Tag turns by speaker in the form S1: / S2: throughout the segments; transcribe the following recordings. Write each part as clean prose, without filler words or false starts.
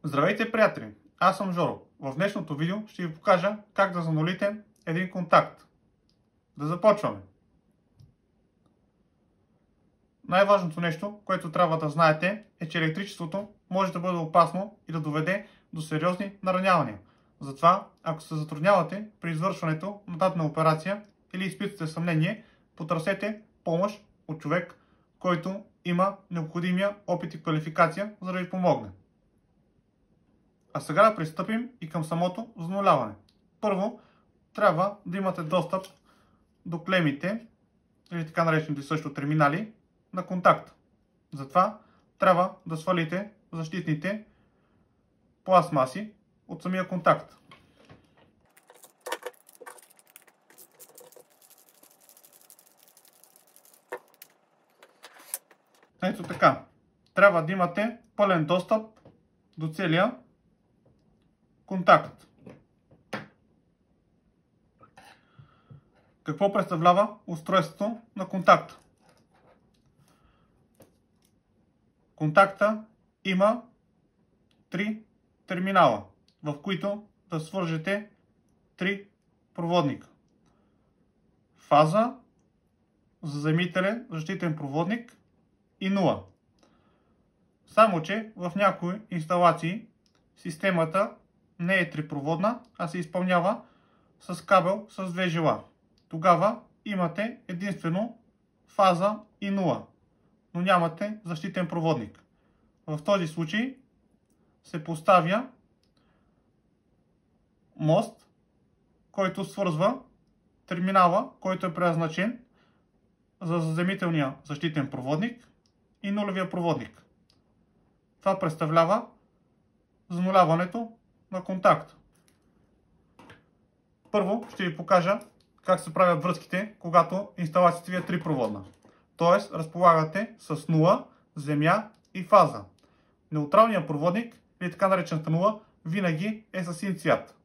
S1: Здравейте, приятели! Аз съм Жоро. В днешното видео ще ви покажа как да занулите един контакт. Да започваме! Най-важното нещо, което трябва да знаете, е, че електричеството може да бъде опасно и да доведе до сериозни наранявания. Затова, ако се затруднявате при извършването на дадена операция или изпитвате съмнение, потърсете помощ от човек, който има необходимия опит и квалификация, за да ви помогне. А сега да пристъпим и към самото зануляване. Първо, трябва да имате достъп до клемите, или така наречените също терминали, на контакт. Затова трябва да свалите защитните пластмаси от самия контакт. Ето така. Трябва да имате пълен достъп до целия контакт. Какво представлява устройството на контакт? Контакта има 3 терминала, в които да свържете 3 проводника. Фаза, заземителен защитен проводник и нула. Само че в някои инсталации системата не е трипроводна, а се изпълнява с кабел с 2 жила. Тогава имате единствено фаза и нула, но нямате защитен проводник. В този случай се поставя мост, който свързва терминала, който е предназначен за заземителния защитен проводник и нулевия проводник. Това представлява зануляването на контакт. Първо ще ви покажа как се правят връзките, когато инсталацията ви е трипроводна. Т.е. разполагате с нула, земя и фаза. Неутралният проводник, или така наречената нула, винаги е с син цвят.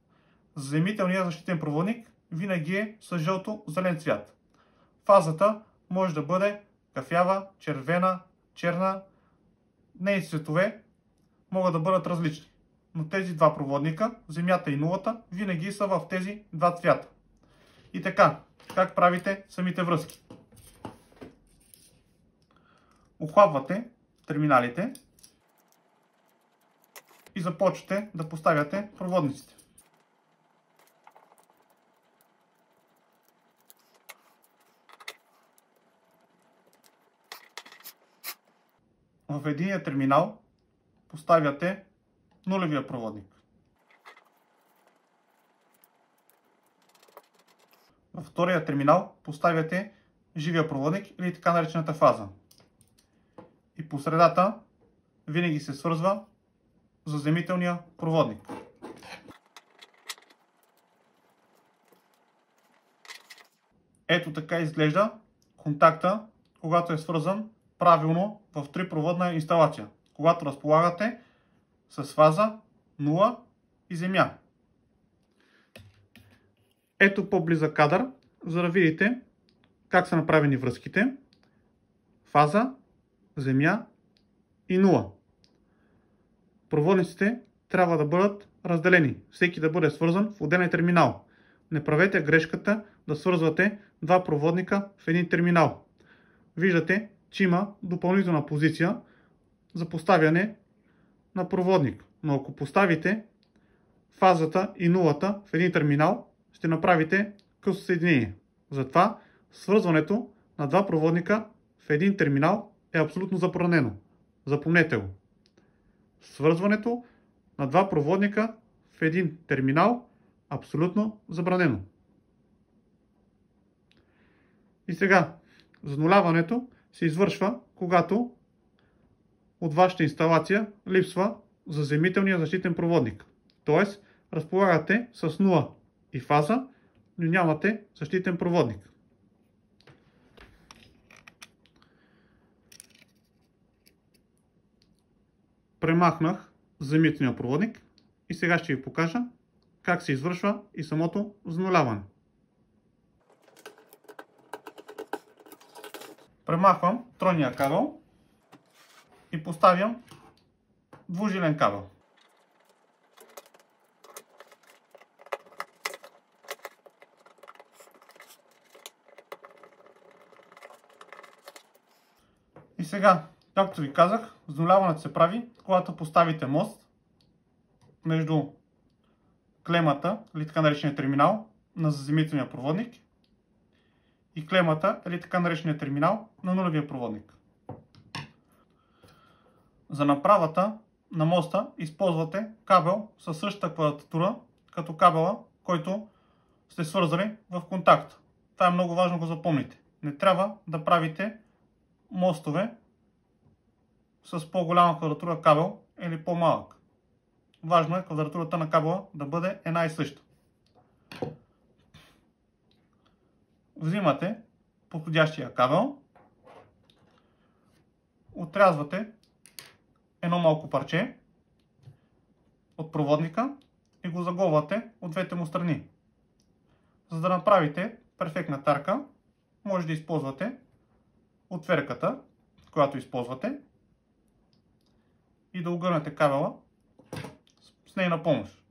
S1: Заземителният защитен проводник винаги е с жълто-зелен цвят. Фазата може да бъде кафява, червена, черна. Нейните цветове могат да бъдат различни. Но тези два проводника, земята и нулата, винаги са в тези два цвята. И така, как правите самите връзки? Охлабвате терминалите и започвате да поставяте проводниците. В единия терминал поставяте нулевия проводник. Във втория терминал поставяте живия проводник или така наречената фаза. И по средата винаги се свързва заземителния проводник. Ето така изглежда контакта, когато е свързан правилно в трипроводна инсталация. Когато разполагате с фаза, нула и земя. Ето по-близък кадър, за да видите как са направени връзките. Фаза, земя и нула. Проводниците трябва да бъдат разделени. Всеки да бъде свързан в отделен терминал. Не правете грешката да свързвате два проводника в един терминал. Виждате, че има допълнителна позиция за поставяне на проводник. Но ако поставите фазата и нулата в един терминал, ще направите късо съединение. Затова свързването на два проводника в един терминал е абсолютно забранено. Запомнете го. Свързването на два проводника в един терминал абсолютно забранено. И сега, зануляването се извършва, когато от вашата инсталация липсва заземителния защитен проводник. Тоест, разполагате с нула и фаза, но нямате защитен проводник. Премахнах заземителния проводник и сега ще ви покажа как се извършва и самото зануляване. Премахвам тройния кабел и поставям двужилен кабел. сега, както ви казах, зануляването се прави, когато поставите мост между клемата, или така наречения терминал на заземителния проводник и клемата, или така наречения терминал на нулевия проводник. За направата на моста използвате кабел със същата квадратура като кабела, който сте свързали в контакт. Това е много важно, го запомните. Не трябва да правите мостове с по-голяма квадратура кабел или по-малък. Важно е квадратурата на кабела да бъде една и съща. Взимате подходящия кабел, отрязвате едно малко парче от проводника и го заговате от двете му страни. За да направите перфектна тарка, може да използвате отверката, която използвате, и да огърнете кабела с нейна помощ.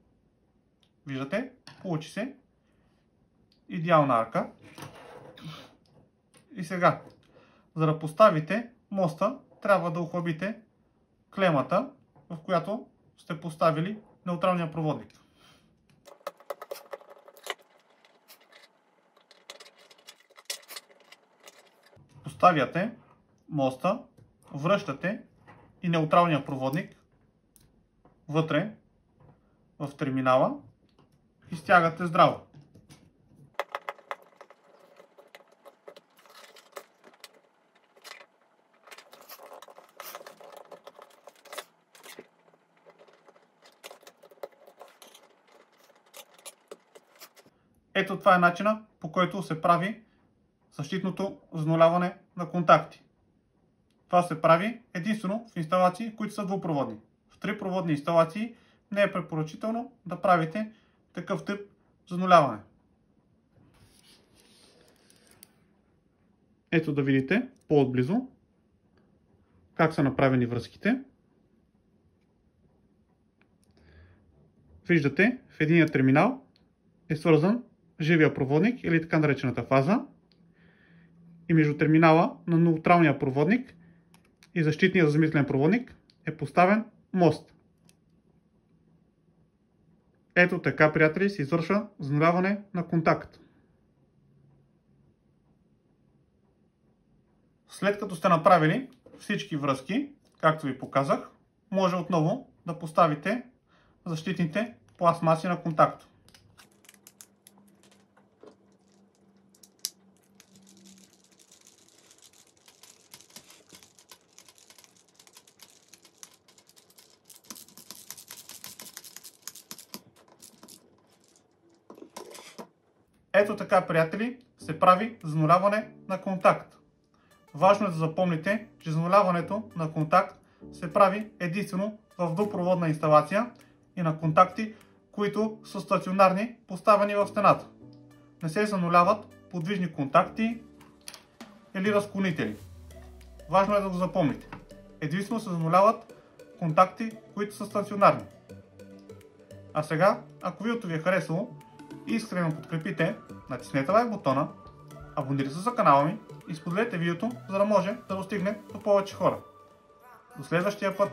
S1: Виждате? Получи се идеална арка. И сега, за да поставите моста, трябва да охлабите клемата, в която сте поставили неутралния проводник. Поставяте моста, връщате и неутралния проводник вътре в терминала и стягате здраво. Ето това е начина, по който се прави защитното зануляване на контакти. Това се прави единствено в инсталации, които са двупроводни. В трипроводни инсталации не е препоръчително да правите такъв тип зануляване. Ето да видите по-отблизо как са направени връзките. Виждате, в единия терминал е свързан живия проводник или така наречената фаза, и между терминала на неутралния проводник и защитния заземителен проводник е поставен мост. Ето така, приятели, се извършва зануляване на контакт. След като сте направили всички връзки, както ви показах, може отново да поставите защитните пластмаси на контакт. Ето така, приятели, се прави зануляване на контакт. Важно е да запомните, че зануляването на контакт се прави единствено в двупроводна инсталация и на контакти, които са стационарни, поставени в стената. Не се зануляват подвижни контакти или разклонители. Важно е да го запомните. Единствено се зануляват контакти, които са стационарни. А сега, ако видеото ви е харесало и искрено подкрепите, натиснете лайк бутона, абонирайте се за канала ми и споделете видеото, за да може да достигне до повече хора. До следващия път!